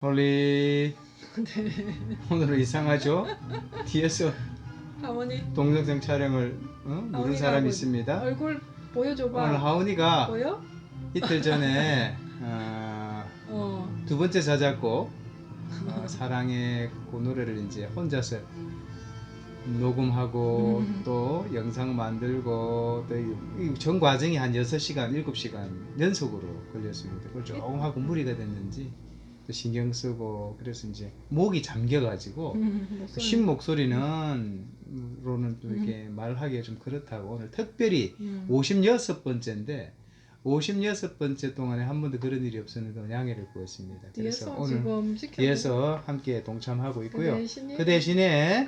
홀리. 네. 오늘은 이상하죠? 뒤에서 하원이 동영상 촬영을 누른 하원이가 사람이 뭐 있습니다. 얼굴 보여줘봐. 오늘 하은이가 보여? 이틀 전에 두 번째 자작곡 사랑의 그 노래를 이제 혼자서 녹음하고 또 영상 만들고 또 전 과정이 한 6시간, 7시간 연속으로 걸렸습니다. 그걸 조금 하고 무리가 됐는지 또 신경 쓰고 그래서 이제 목이 잠겨가지고 쉰 목소리는 로는 또 이렇게 말하기가 좀 그렇다고 오늘 특별히 56번째인데 56번째 동안에 한 번도 그런 일이 없었는데 양해를 구했습니다. 그래서 오늘 뒤에서 함께 동참하고 있고요. 그 대신에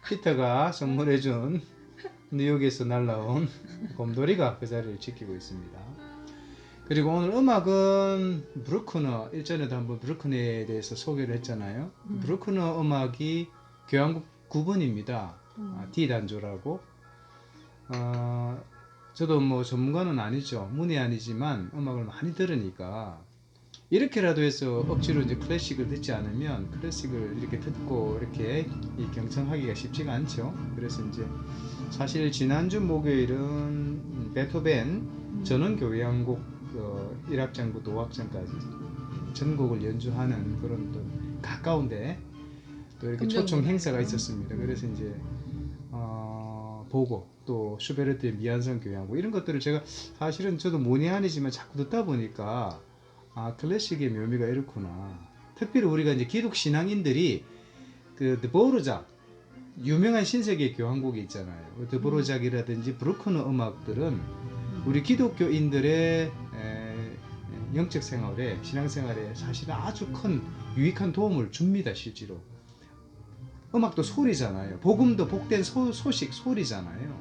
피터가 선물해준 뉴욕에서 날라온 곰돌이가 그 자리를 지키고 있습니다. 그리고 오늘 음악은 브루크너, 일전에도 한번 브루크너에 대해서 소개를 했잖아요. 브루크너 음악이 교향곡 9번입니다. D 단조라고. 저도 뭐 전문가는 아니죠. 문외한이지만 음악을 많이 들으니까 이렇게라도 해서 억지로 이제 클래식을 듣지 않으면 클래식을 이렇게 듣고 이렇게 경청하기가 쉽지가 않죠. 그래서 이제 사실 지난주 목요일은 베토벤 전원 교향곡 1악장부터 5악장까지 전곡을 연주하는 그런 또 가까운데 또 이렇게 초청 행사가 있었습니다. 그래서 이제 보고 또 슈베르트의 미완성 교향곡 이런 것들을 제가 사실은 저도 문외한이지만 자꾸 듣다 보니까 클래식의 묘미가 이렇구나. 특별히 우리가 이제 기독 신앙인들이 그 드보르작 유명한 신세계 교향곡이 있잖아요. 드보르작이라든지 브루크너 음악들은 우리 기독교인들의 영적 생활에 신앙생활에 사실은 아주 큰 유익한 도움을 줍니다. 실제로 음악도 소리잖아요. 복음도 복된 소식 소리잖아요.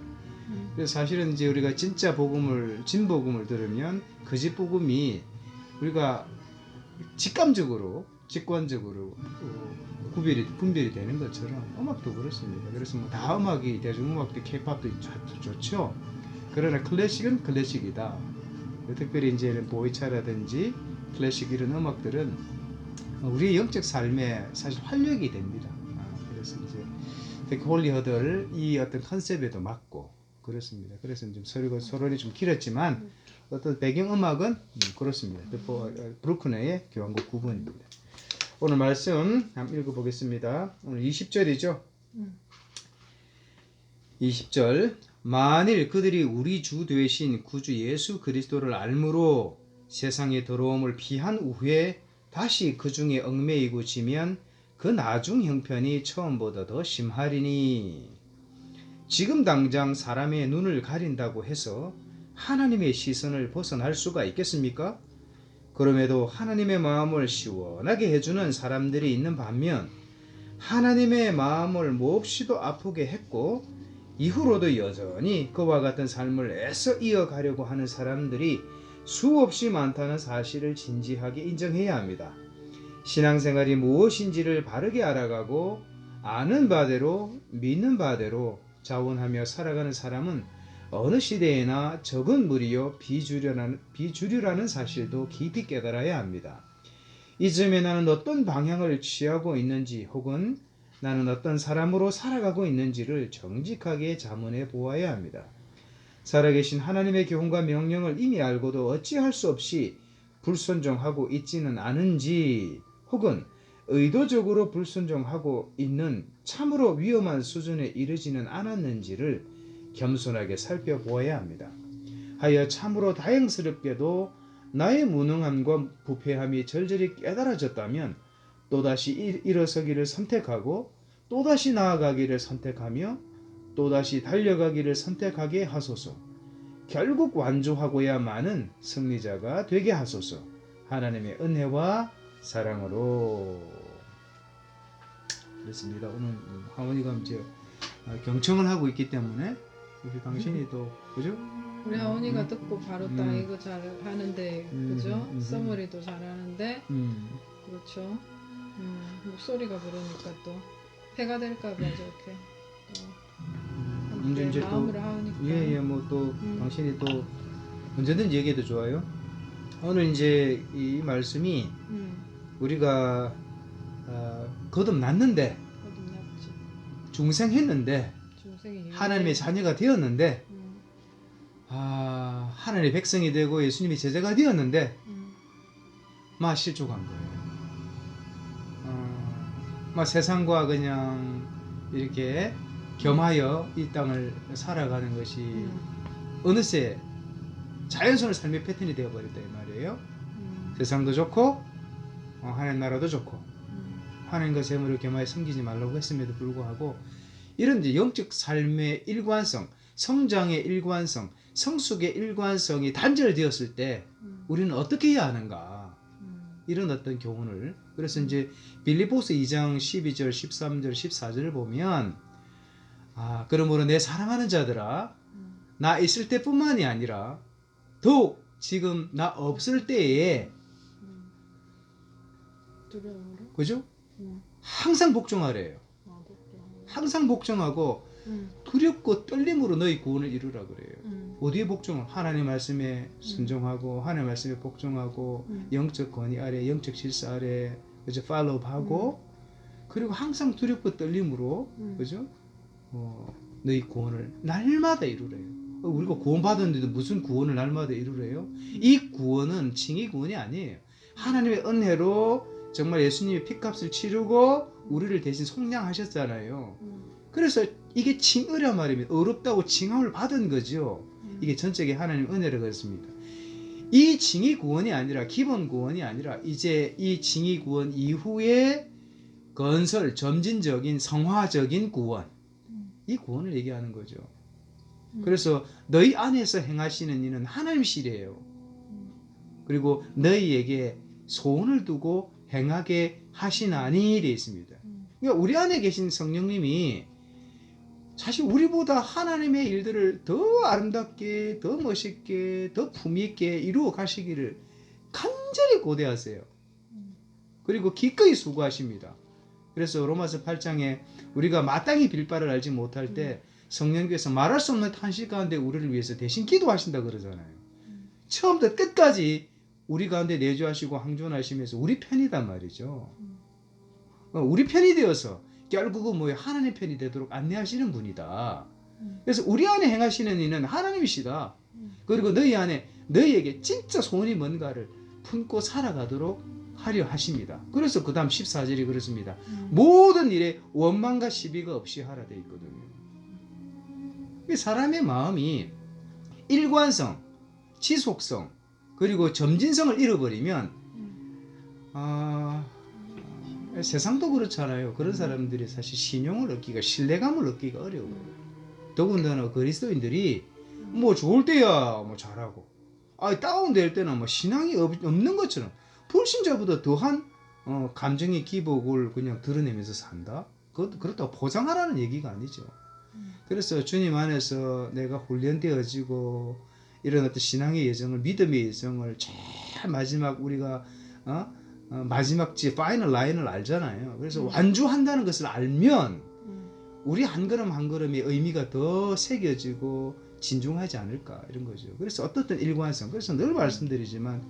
그래서 사실은 이제 우리가 진짜 복음을 진복음을 들으면 거짓 복음이 우리가 직감적으로 직관적으로 분별이 되는 것처럼 음악도 그렇습니다. 그래서 뭐 다 음악이 대중음악도 케이팝도 좋죠. 그러나 클래식은 클래식이다. 특별히 이제 보이차라든지 클래식 이런 음악들은 우리의 영적 삶에 사실 활력이 됩니다. 그래서 이제 특히 홀리허들 이 어떤 컨셉에도 맞고 그렇습니다. 그래서 좀 서론이 좀 길었지만 어떤 배경음악은 그렇습니다. 브루크너의 교향곡 9번입니다. 오늘 말씀 한번 읽어보겠습니다. 오늘 20절이죠. 20절 만일 그들이 우리 주 되신 구주 예수 그리스도를 알므로 세상의 더러움을 피한 후에 다시 그 중에 얽매이고 지면 그 나중 형편이 처음보다 더 심하리니 지금 당장 사람의 눈을 가린다고 해서 하나님의 시선을 벗어날 수가 있겠습니까? 그럼에도 하나님의 마음을 시원하게 해주는 사람들이 있는 반면 하나님의 마음을 몹시도 아프게 했고 이후로도 여전히 그와 같은 삶을 애써 이어가려고 하는 사람들이 수없이 많다는 사실을 진지하게 인정해야 합니다. 신앙생활이 무엇인지를 바르게 알아가고 아는 바대로 믿는 바대로 자원하며 살아가는 사람은 어느 시대에나 적은 무리요 비주류라는 사실도 깊이 깨달아야 합니다. 이쯤에 나는 어떤 방향을 취하고 있는지 혹은 나는 어떤 사람으로 살아가고 있는지를 정직하게 자문해 보아야 합니다. 살아계신 하나님의 교훈과 명령을 이미 알고도 어찌할 수 없이 불순종하고 있지는 않은지 혹은 의도적으로 불순종하고 있는 참으로 위험한 수준에 이르지는 않았는지를 겸손하게 살펴보아야 합니다. 하여 참으로 다행스럽게도 나의 무능함과 부패함이 절절히 깨달아졌다면 또다시 일어서기를 선택하고 또다시 나아가기를 선택하며 또다시 달려가기를 선택하게 하소서. 결국 완주하고야만은 승리자가 되게 하소서. 하나님의 은혜와 사랑으로. 그렇습니다. 오늘 하원이가 이제 경청을 하고 있기 때문에 우리 당신이 또 그죠? 우리 하원이가 듣고 바로 딱 이거 잘 하는데 그죠? 써머리도 잘 하는데 그렇죠. 목소리가 그러니까 또 폐가 될까봐 저렇게 이제 마음으로 또 하니까 예예 뭐 또 당신이 또 언제든지 얘기해도 좋아요. 오늘 이제 이 말씀이 우리가 거듭났는데 거듭났지. 중생했는데 중생이 하나님의 자녀가 되었는데 음, 하나님의 백성이 되고 예수님의 제자가 되었는데 막 실족한 거예요. 막 세상과 그냥 이렇게 겸하여 이 땅을 살아가는 것이 어느새 자연스러운 삶의 패턴이 되어버렸다 이 말이에요. 세상도 좋고 하나님 나라도 좋고 하나님과 재물을 겸하여 섬기지 말라고 했음에도 불구하고 이런 이제 영적 삶의 일관성, 성장의 일관성, 성숙의 일관성이 단절되었을 때 우리는 어떻게 해야 하는가? 이런 어떤 교훈을 그래서 이제 빌립보서 2장 12절, 13절, 14절을 보면 그러므로 내 사랑하는 자들아 나 있을 때뿐만이 아니라 더욱 지금 나 없을 때에 두려움으로 그죠? 항상 복종하래요. 항상 복종하고 두렵고 떨림으로 너희 구원을 이루라 그래요. 어디에 복종을? 하나님 말씀에 순종하고 하나님 말씀에 복종하고 영적 권위 아래 영적 질서 아래 그죠? 팔로우하고 그리고 항상 두렵고 떨림으로 그죠? 너희 구원을 날마다 이루래요. 우리가 구원 받았는데도 무슨 구원을 날마다 이루래요? 이 구원은 칭의 구원이 아니에요. 하나님의 은혜로 정말 예수님이 피값을 치르고 우리를 대신 속량하셨잖아요. 그래서 이게 칭의란 말입니다. 어렵다고 칭함을 받은 거죠. 이게 전적인 하나님 은혜를 그렇습니다. 이 칭의 구원이 아니라 기본 구원이 아니라 이제 이 칭의 구원 이후에 건설, 점진적인 성화적인 구원 이 구원을 얘기하는 거죠. 그래서 너희 안에서 행하시는 이는 하나님이시래요. 그리고 너희에게 소원을 두고 행하게 하시나니 되어 있습니다. 그러니까 우리 안에 계신 성령님이 사실 우리보다 하나님의 일들을 더 아름답게, 더 멋있게, 더 품위있게 이루어 가시기를 간절히 고대하세요. 그리고 기꺼이 수고하십니다. 그래서 로마서 8장에 우리가 마땅히 빌 바를 알지 못할 때 성령께서 말할 수 없는 탄식 가운데 우리를 위해서 대신 기도하신다 그러잖아요. 처음부터 끝까지 우리 가운데 내주하시고 항존하시면서 우리 편이단 말이죠. 우리 편이 되어서 결국은 뭐예요? 하나님 편이 되도록 안내하시는 분이다. 그래서 우리 안에 행하시는 이는 하나님이시다. 그리고 너희 안에 너희에게 진짜 소원이 뭔가를 품고 살아가도록 하려 하십니다. 그래서 그 다음 14절이 그렇습니다. 모든 일에 원망과 시비가 없이 하라 되어 있거든요. 사람의 마음이 일관성, 지속성, 그리고 점진성을 잃어버리면 세상도 그렇잖아요. 그런 사람들이 사실 신용을 얻기가 신뢰감을 얻기가 어려워요. 더군다나 그리스도인들이 뭐 좋을 때야 뭐 잘하고 다운될 때는 뭐 신앙이 없는 것처럼 불신자보다 더한 감정의 기복을 그냥 드러내면서 산다? 그렇다고 포장하라는 얘기가 아니죠. 그래서 주님 안에서 내가 훈련되어지고 이런 어떤 신앙의 여정을 믿음의 여정을 제일 마지막 우리가 마지막 파이널 라인을 알잖아요. 그래서 완주한다는 것을 알면 우리 한 걸음 한 걸음의 의미가 더 새겨지고 진중하지 않을까 이런 거죠. 그래서 어떻든 일관성. 그래서 늘 말씀드리지만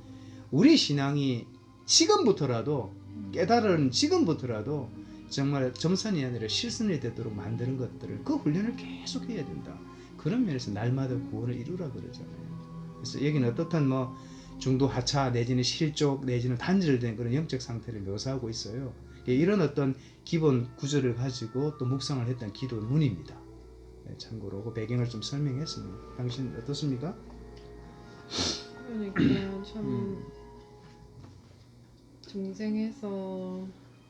우리 신앙이 지금부터라도 깨달은 지금부터라도 정말 점선이 아니라 실선이 되도록 만드는 것들을 그 훈련을 계속 해야 된다. 그런 면에서 날마다 구원을 이루라 그러잖아요. 그래서 여기는 어떻든 뭐 중도 하차 내지는 실족 내지는 단절된 그런 영적 상태를 묘사하고 있어요. 이런 어떤 기본 구조를 가지고 또 묵상을 했던 기도문입니다. 참고로 그 배경을 좀 설명했습니다. 당신 어떻습니까? 그러니까 참 중생에서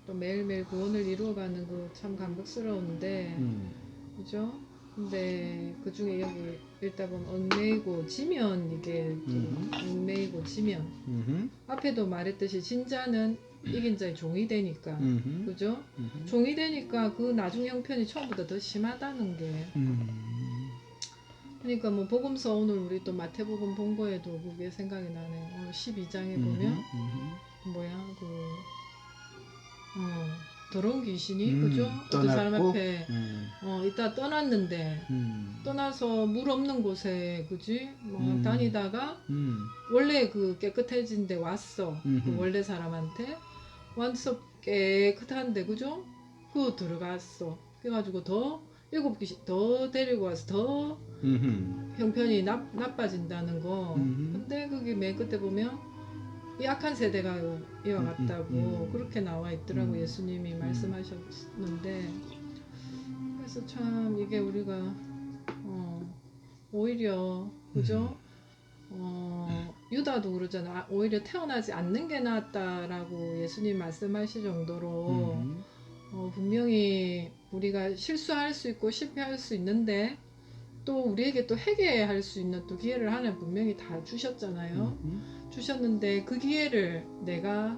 또 매일매일 구원을 이루어가는 거 참 감격스러운데 그죠? 근데 그 중에 여기 읽다 보면 얽매이고 지면 이게 얽매이고 지면 앞에도 말했듯이 진자는 이긴 자의 종이 되니까 그죠? 종이 되니까 그 나중 형편이 처음보다 더 심하다는 게 그러니까 뭐 복음서 오늘 우리 또 마태복음 본 거에도 그게 생각이 나네. 오늘 12장에 보면 뭐야 더러운 귀신이 그죠? 어떤 사람 앞에 이따 떠났는데 떠나서 물 없는 곳에 그지? 뭐 다니다가 원래 그 깨끗해진 데 왔어. 그 원래 사람한테 와서 깨끗한데 그죠? 그거 들어갔어. 그래가지고 더 7개 더 데리고 와서 더 형편이 나빠진다는 거. 근데 그게 맨 끝에 보면 약한 세대가 이어갔다고 그렇게 나와 있더라고. 예수님이 말씀하셨는데, 그래서 참 이게 우리가 오히려 그죠? 유다도 그러잖아. 오히려 태어나지 않는 게 낫다라고 예수님 말씀하실 정도로 분명히 우리가 실수할 수 있고 실패할 수 있는데 또 우리에게 또 회개할 수 있는 또 기회를 하나님 분명히 다 주셨잖아요. 주셨는데 그 기회를 내가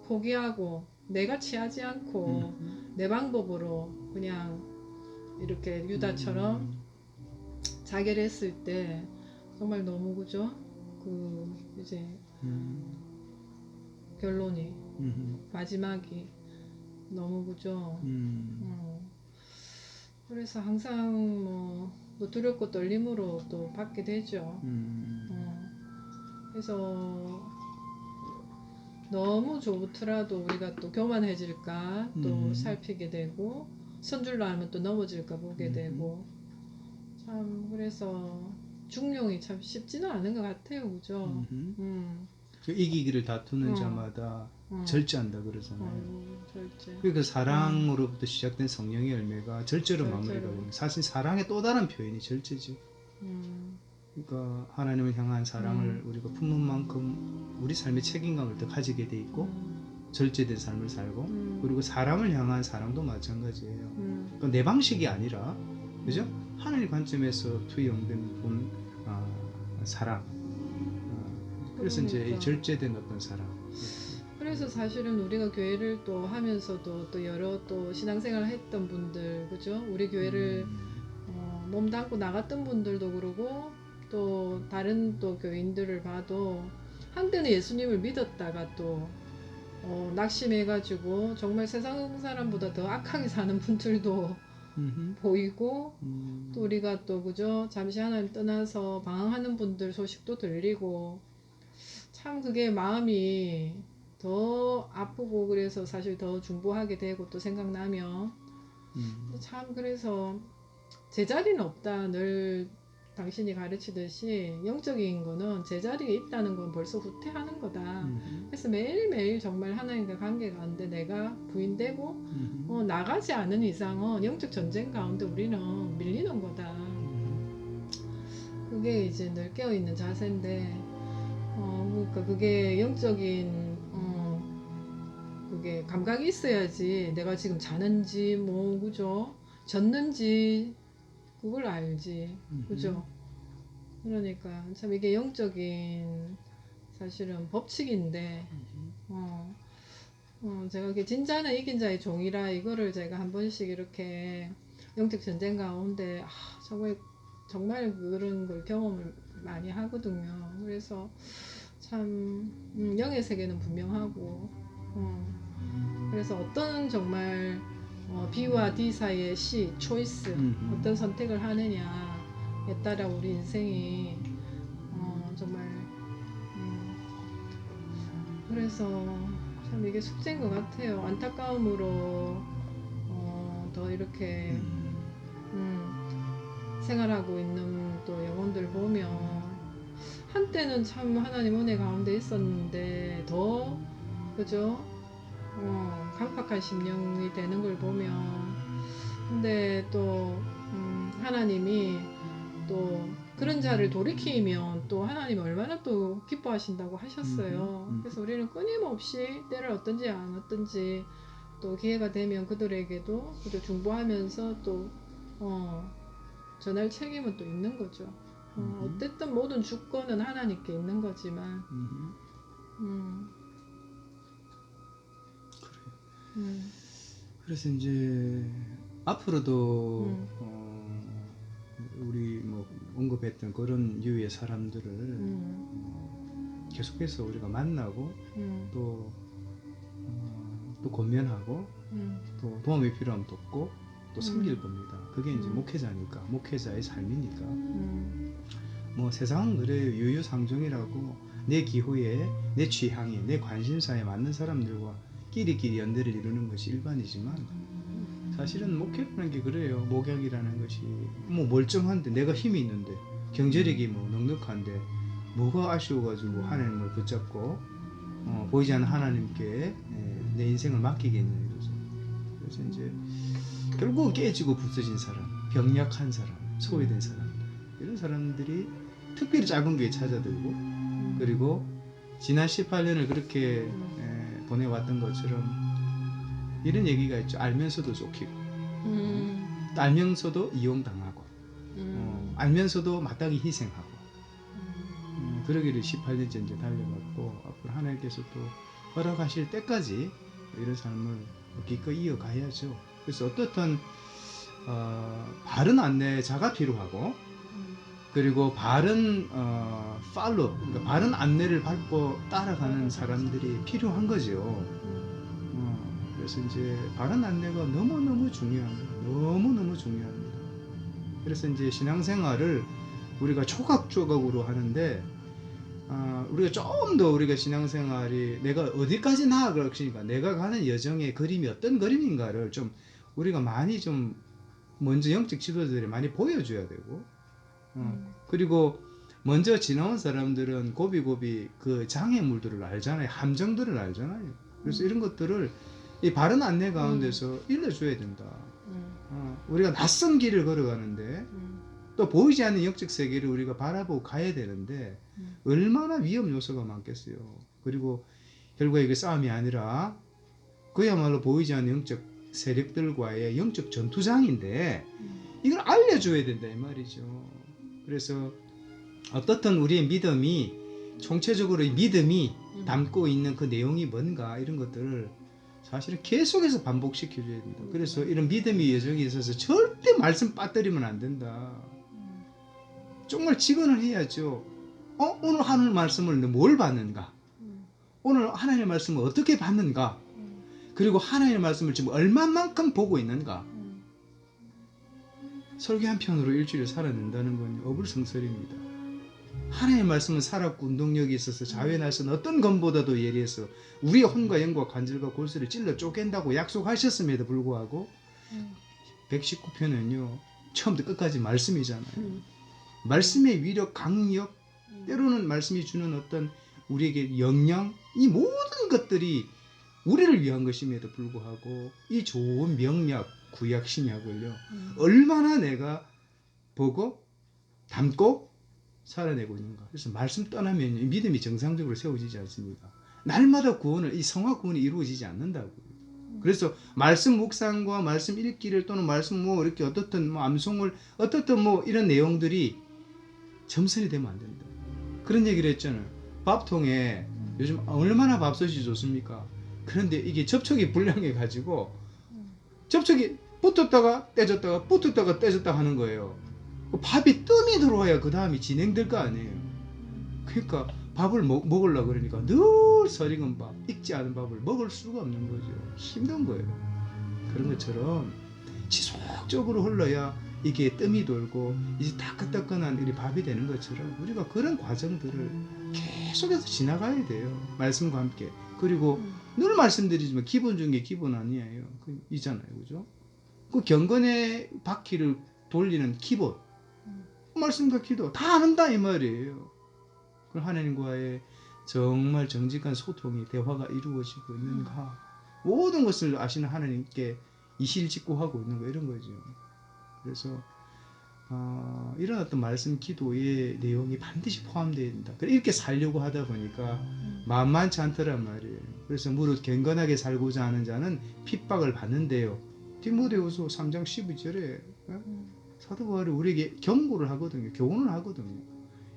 포기하고 내가 취하지 않고 내 방법으로 그냥 이렇게 유다처럼 자결 했을 때 정말 너무 그죠? 그 이제 결론이 마지막이 너무 그죠? 그래서 항상 뭐 두렵고 떨림으로 또 받게 되죠. 그래서 너무 좋더라도 우리가 또 교만해질까 또 살피게 되고 선줄로 하면 또 넘어질까 보게 되고 참 그래서 중용이 참 쉽지는 않은 것 같아요. 그죠? 그 이기기를 다투는 자마다 절제한다 그러잖아요. 그러니까 사랑으로부터 시작된 성령의 열매가 절제로 마무리가 되는 거예요. 사실 사랑의 또 다른 표현이 절제죠. 그러니까 하나님을 향한 사랑을 우리가 품는 만큼 우리 삶의 책임감을 더 가지게 돼 있고 절제된 삶을 살고 그리고 사람을 향한 사랑도 마찬가지예요. 그러니까 내 방식이 아니라 그죠? 하나님 관점에서 투영된 사랑. 그래서 그러니까. 이제 절제된 어떤 사랑. 그래서 사실은 우리가 교회를 또 하면서도 또 여러 또 신앙생활을 했던 분들 그죠? 우리 교회를 몸담고 나갔던 분들도 그러고 또 다른 또 교인들을 봐도 한때는 예수님을 믿었다가 또 낙심해가지고 정말 세상 사람보다 더 악하게 사는 분들도 보이고 또 우리가 또 그죠? 잠시 하나님 떠나서 방황하는 분들 소식도 들리고 참 그게 마음이 더 아프고 그래서 사실 더 중보하게 되고 또 생각나면 참 그래서 제자리는 없다 늘 당신이 가르치듯이 영적인 거는 제자리에 있다는 건 벌써 후퇴하는 거다. 그래서 매일매일 정말 하나님과 관계가 안 돼 내가 부인되고 나가지 않은 이상은 영적 전쟁 가운데 우리는 밀리는 거다. 그게 이제 늘 깨어있는 자세인데 그러니까 그게 영적인 그게 감각이 있어야지 내가 지금 자는지 뭐 그죠? 졌는지 그걸 알지. 그죠? 그러니까 참 이게 영적인 사실은 법칙인데 제가 이게 진자는 이긴 자의 종이라 이거를 제가 한 번씩 이렇게 영적 전쟁 가운데 정말 그런 걸 경험을 많이 하거든요. 그래서 참 영의 세계는 분명하고 그래서 어떤 정말 B와 D 사이의 초이스 어떤 선택을 하느냐에 따라 우리 인생이 정말 그래서 참 이게 숙제인 것 같아요. 안타까움으로 더 이렇게 생활하고 있는 또 영혼들 보면 한때는 참 하나님 은혜 가운데 있었는데 더 그죠? 강팍한 심령이 되는 걸 보면 근데 또 하나님이 또 그런 자를 돌이키면 또 하나님 얼마나 또 기뻐하신다고 하셨어요. 그래서 우리는 끊임없이 때를 어떤지 안 어떤지 또 기회가 되면 그들에게도 그저 중보하면서 또 전할 책임은 또 있는 거죠. 어쨌든 모든 주권은 하나님께 있는 거지만 그래서 이제 앞으로도 우리 뭐 언급했던 그런 유의 사람들을 계속해서 우리가 만나고 또 권면하고 또 도움이 필요하면 돕고 또 섬길 겁니다. 그게 이제 목회자니까 목회자의 삶이니까 뭐 세상은 그래요. 유유상종이라고 내 기호에 내 취향에 내 관심사에 맞는 사람들과 끼리끼리 연대를 이루는 것이 일반이지만 사실은 목회라는 게 그래요. 목약이라는 것이 뭐 멀쩡한데 내가 힘이 있는데 경제력이 뭐 넉넉한데 뭐가 아쉬워가지고 하나님을 붙잡고 보이지 않는 하나님께 내 인생을 맡기겠냐 이거죠. 그래서 이제 결국 깨지고 부서진 사람, 병약한 사람, 소외된 사람 이런 사람들이 특별히 작은 교회 찾아들고 그리고 지난 18년을 그렇게 보내왔던 것처럼 이런 얘기가 있죠. 알면서도 쫓기고 알면서도 이용당하고 알면서도 마땅히 희생하고 그러기를 18년째 이제 달려갔고 앞으로 하나님께서 또 허락하실 때까지 이런 삶을 기꺼이 이어가야죠. 그래서 어떻든 바른 안내자가 필요하고 그리고 바른 팔로 그러니까 바른 안내를 밟고 따라가는 사람들이 필요한 거죠. 그래서 이제 바른 안내가 너무너무 중요합니다. 너무너무 중요합니다. 그래서 이제 신앙생활을 우리가 조각조각으로 하는데 우리가 좀 더 우리가 신앙생활이 내가 어디까지 나아가니까 내가 가는 여정의 그림이 어떤 그림인가를 좀 우리가 많이 좀 먼저 영적 지도자들이 많이 보여줘야 되고 그리고 먼저 지나온 사람들은 고비고비 그 장애물들을 알잖아요. 함정들을 알잖아요. 그래서 이런 것들을 이 바른 안내 가운데서 일러줘야 된다. 우리가 낯선 길을 걸어가는데 또 보이지 않는 영적 세계를 우리가 바라보고 가야 되는데 얼마나 위험 요소가 많겠어요. 그리고 결국에 이게 싸움이 아니라 그야말로 보이지 않는 영적 세력들과의 영적 전투장인데 이걸 알려줘야 된다 이 말이죠. 그래서 어떻든 우리의 믿음이 총체적으로 이 믿음이 담고 있는 그 내용이 뭔가 이런 것들을 사실은 계속해서 반복시켜줘야 된다. 그래서 이런 믿음의 여정에 있어서 절대 말씀 빠뜨리면 안 된다. 정말 직언을 해야죠. 오늘 하늘 말씀을 뭘 받는가? 오늘 하나님의 말씀을 어떻게 받는가? 그리고 하나님의 말씀을 지금 얼마만큼 보고 있는가? 설교 한 편으로 일주일을 살아낸다는 건 어불성설입니다. 하나님의 말씀은 살았고 운동력이 있어서 자유의 날선 어떤 것보다도 예리해서 우리의 혼과 영과 관절과 골수를 찔러 쪼갠다고 약속하셨음에도 불구하고 119편은요 처음부터 끝까지 말씀이잖아요. 말씀의 위력, 강력, 때로는 말씀이 주는 어떤 우리에게 영향, 이 모든 것들이 우리를 위한 것임에도 불구하고 이 좋은 명약, 구약 신약을요 얼마나 내가 보고 담고 살아내고 있는가. 그래서 말씀 떠나면 믿음이 정상적으로 세워지지 않습니까? 날마다 구원을 이 성화 구원이 이루어지지 않는다고요. 그래서 말씀 묵상과 말씀 읽기를 또는 말씀 뭐 이렇게 어떻든 뭐 암송을 어떻든 뭐 이런 내용들이 점선이 되면 안 된다. 그런 얘기를 했잖아요. 밥통에 요즘 얼마나 밥솥이 좋습니까? 그런데 이게 접촉이 불량해 가지고 접촉이 붙었다가 떼졌다가 붙었다가 떼졌다 하는 거예요. 밥이 뜸이 들어와야 그 다음이 진행될 거 아니에요. 그러니까 밥을 먹으려고 그러니까 늘 설익은 밥, 익지 않은 밥을 먹을 수가 없는 거죠. 힘든 거예요. 그런 것처럼 지속적으로 흘러야 이게 뜸이 돌고 이제 따끈따끈한 우리 밥이 되는 것처럼 우리가 그런 과정들을 계속해서 지나가야 돼요. 말씀과 함께. 그리고 늘 말씀드리지만 기본 중에 기본 아니에요. 그 이잖아요. 그죠? 그 경건의 바퀴를 돌리는 기본. 말씀과 기도 다 한다 이 말이에요. 그럼 하나님과의 정말 정직한 소통이 대화가 이루어지고 있는가 모든 것을 아시는 하나님께 이실직고하고 있는 거 이런 거죠. 그래서 이런 어떤 말씀 기도의 내용이 반드시 포함되어야 된다. 이렇게 살려고 하다 보니까 만만치 않더란 말이에요. 그래서 무릇 경건하게 살고자 하는 자는 핍박을 받는데요. 디모데후서 3장 12절에 사도 바울이 우리에게 경고를 하거든요. 교훈을 하거든요.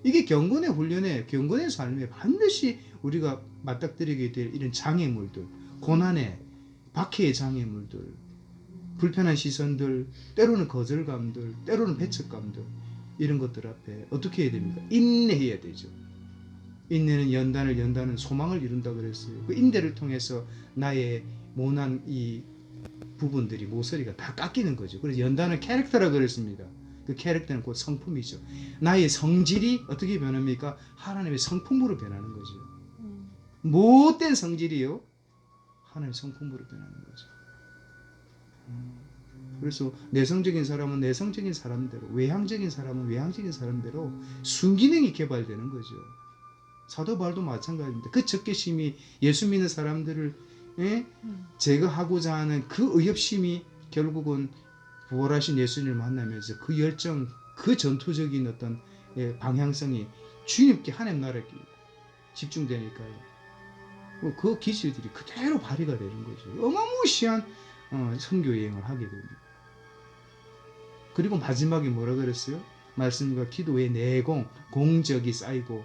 이게 경건의 훈련에 경건의 삶에 반드시 우리가 맞닥뜨리게 될 이런 장애물들, 고난의 박해의 장애물들, 불편한 시선들, 때로는 거절감들, 때로는 배척감들 이런 것들 앞에 어떻게 해야 됩니까? 인내해야 되죠. 인내는 연단은 소망을 이룬다 그랬어요. 그 인내를 통해서 나의 모난 이 부분들이 모서리가 다 깎이는 거죠. 그래서 연단은 캐릭터라 그랬습니다. 그 캐릭터는 곧 성품이죠. 나의 성질이 어떻게 변합니까? 하나님의 성품으로 변하는 거죠. 못된 성질이요. 하나님의 성품으로 변하는 거죠. 그래서 내성적인 사람은 내성적인 사람대로, 외향적인 사람은 외향적인 사람대로 순기능이 개발되는 거죠. 사도 바울도 마찬가지입니다. 그 적개심이 예수 믿는 사람들을 제거하고자 하는 그 의협심이 결국은 부활하신 예수님을 만나면서 그 열정, 그 전투적인 어떤 방향성이 주님께 하나님 나라에 집중되니까요. 그 기질들이 그대로 발휘가 되는 거죠. 어마무시한 선교 여행을 하게 됩니다. 그리고 마지막에 뭐라 그랬어요? 말씀과 기도의 내공, 공적이 쌓이고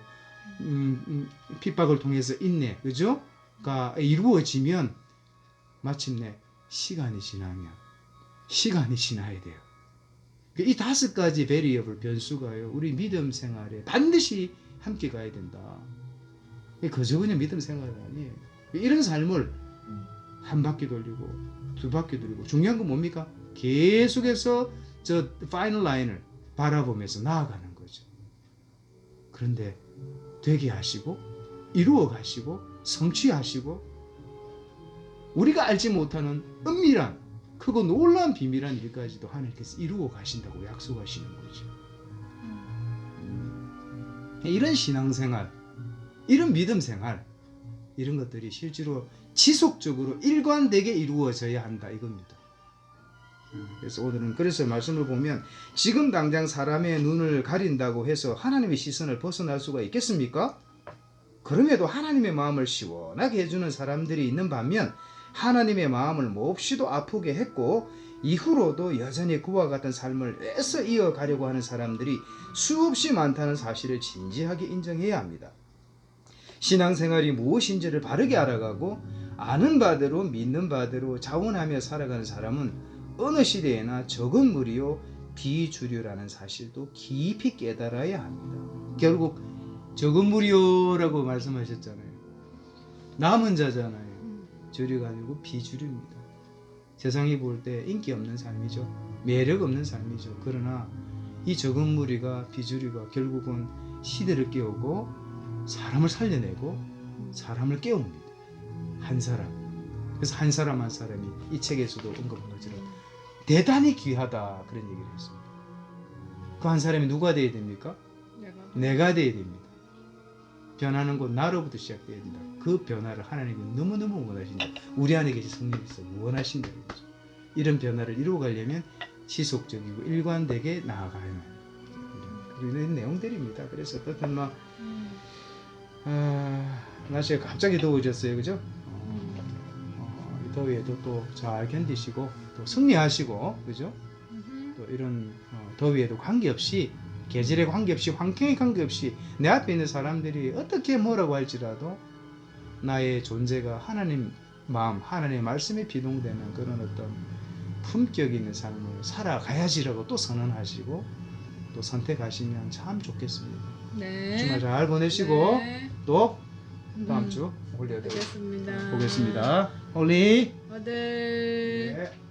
핍박을 통해서 인내, 그죠? 가 이루어지면 마침내 시간이 지나야 돼요. 이 5가지 베리어블 변수가요, 우리 믿음 생활에 반드시 함께 가야 된다. 그저 그냥 믿음 생활이 아니에요. 이런 삶을 한 바퀴 돌리고 두 바퀴 돌리고, 중요한 건 뭡니까? 계속해서 저 파이널 라인을 바라보면서 나아가는 거죠. 그런데 되게 하시고 이루어 가시고 성취하시고 우리가 알지 못하는 은밀한 크고 놀라운 비밀한 일까지도 하나님께서 이루어 가신다고 약속하시는 거죠. 이런 신앙생활, 이런 믿음생활, 이런 것들이 실제로 지속적으로 일관되게 이루어져야 한다 이겁니다. 그래서 오늘은 그래서 말씀을 보면 지금 당장 사람의 눈을 가린다고 해서 하나님의 시선을 벗어날 수가 있겠습니까? 그럼에도 하나님의 마음을 시원하게 해주는 사람들이 있는 반면 하나님의 마음을 몹시도 아프게 했고 이후로도 여전히 그와 같은 삶을 애써 이어가려고 하는 사람들이 수없이 많다는 사실을 진지하게 인정해야 합니다. 신앙생활이 무엇인지를 바르게 알아가고 아는 바대로 믿는 바대로 자원하며 살아가는 사람은 어느 시대에나 적은 무리요 비주류라는 사실도 깊이 깨달아야 합니다. 결국 적은 무리요라고 말씀하셨잖아요. 남은 자잖아요. 주류가 아니고 비주류입니다. 세상이 볼 때 인기 없는 삶이죠. 매력 없는 삶이죠. 그러나 이 적은 무리가 비주류가 결국은 시대를 깨우고 사람을 살려내고 사람을 깨웁니다. 한 사람. 그래서 한 사람 한 사람이 이 책에서도 언급한 것처럼 대단히 귀하다 그런 얘기를 했습니다. 그 한 사람이 누가 되어야 됩니까? 내가 되어야 됩니다. 변하는 건 나로부터 시작되어야 된다. 그 변화를 하나님이 너무너무 원하신다. 우리 안에 계신 성령께서 원하신다는 거죠. 이런 변화를 이루어가려면 지속적이고 일관되게 나아가는 그런 내용들입니다. 그래서 어떤 날씨가 갑자기 더워졌어요. 그죠? 이 더위에도 또 잘 견디시고 또 승리하시고 그죠? 또 이런 더위에도 관계없이 계절에 관계없이 환경에 관계없이 내 앞에 있는 사람들이 어떻게 뭐라고 할지라도 나의 존재가 하나님 마음, 하나님의 말씀에 비동되는 그런 어떤 품격 있는 삶을 살아가야지라고 또 선언하시고 또 선택하시면 참 좋겠습니다. 네. 주말 잘 보내시고 네. 또 다음 주 올려드리겠습니다. 보겠습니다. 보겠습니다. 홀리. 아들. 네.